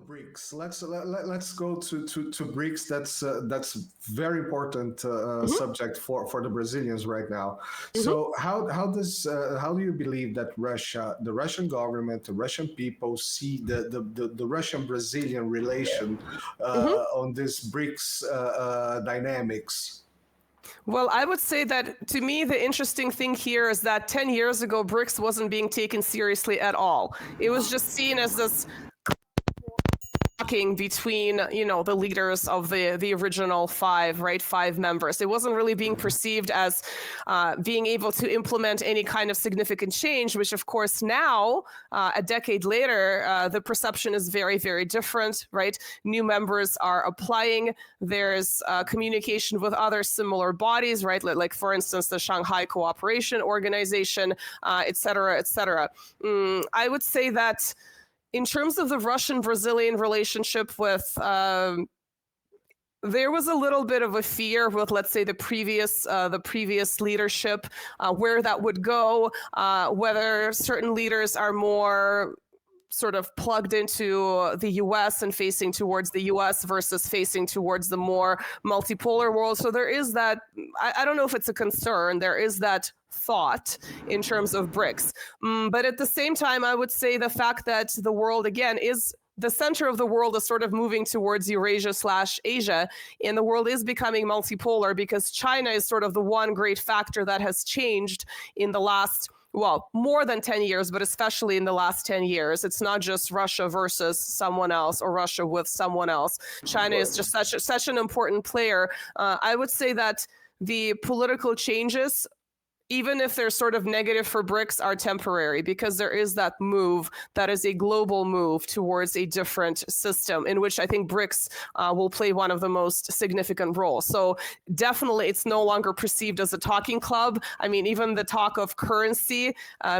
BRICS. Let's go to BRICS. That's very important subject for the Brazilians right now. So how do you believe that the Russian government, the Russian people see the Russian-Brazilian relation on this BRICS dynamics? Well, I would say that, to me, the interesting thing here is that 10 years ago, BRICS wasn't being taken seriously at all. It was just seen as this between, the leaders of the original five members. It wasn't really being perceived as being able to implement any kind of significant change, which of course now, a decade later, the perception is very, very different, right? New members are applying. There's communication with other similar bodies, right? Like for instance, the Shanghai Cooperation Organization, et cetera, et cetera. I would say that in terms of the Russian-Brazilian relationship with, there was a little bit of a fear with, let's say, the previous leadership, where that would go, whether certain leaders are more sort of plugged into the US and facing towards the US versus facing towards the more multipolar world. So there is that, I don't know if it's a concern, there is that thought in terms of BRICS. But at the same time, I would say the fact that the world, again, is the center of the world is sort of moving towards Eurasia/Asia, and the world is becoming multipolar because China is sort of the one great factor that has changed in the last, well, more than 10 years, but especially in the last 10 years. It's not just Russia versus someone else or Russia with someone else. China is just such an important player. I would say that the political changes, even if they're sort of negative for BRICS, are temporary because there is that move that is a global move towards a different system in which I think BRICS will play one of the most significant roles. So definitely it's no longer perceived as a talking club. I mean, even the talk of currency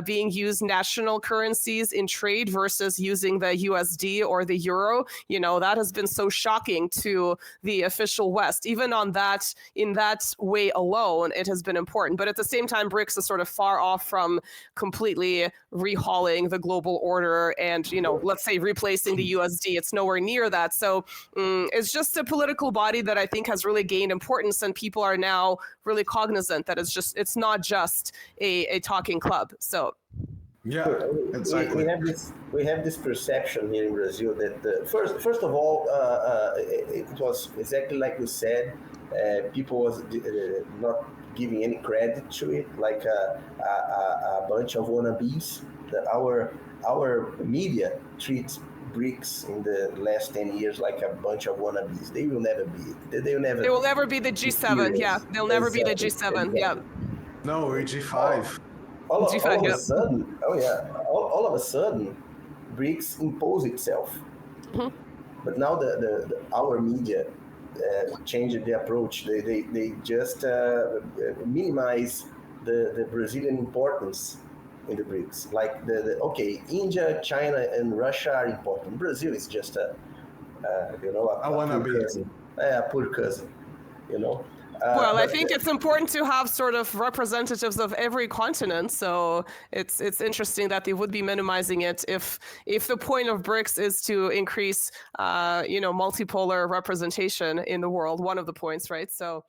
being used, national currencies in trade versus using the USD or the euro, that has been so shocking to the official West. Even on that, in that way alone, it has been important. But at the same time, BRICS is sort of far off from completely rehauling the global order and, let's say replacing the USD. It's nowhere near that. So it's just a political body that I think has really gained importance, and people are now really cognizant that it's not just a talking club. So. Yeah, exactly. We have this perception here in Brazil that first of all, it was exactly like you said. People was not giving any credit to it, like a bunch of wannabes. Our media treats BRICS in the last 10 years like a bunch of wannabes. They will never be. They will never be the G7. Yeah, they'll never be the G7. Exactly. Yeah. No, we're G5. All of a sudden, all of a sudden, BRICS impose itself. But now our media changed the approach. They just minimize the Brazilian importance in the BRICS. Like India, China, and Russia are important. Brazil is just a poor cousin. Well, I think it's important to have sort of representatives of every continent. So it's interesting that they would be minimizing it if the point of BRICS is to increase, multipolar representation in the world. One of the points, right? So.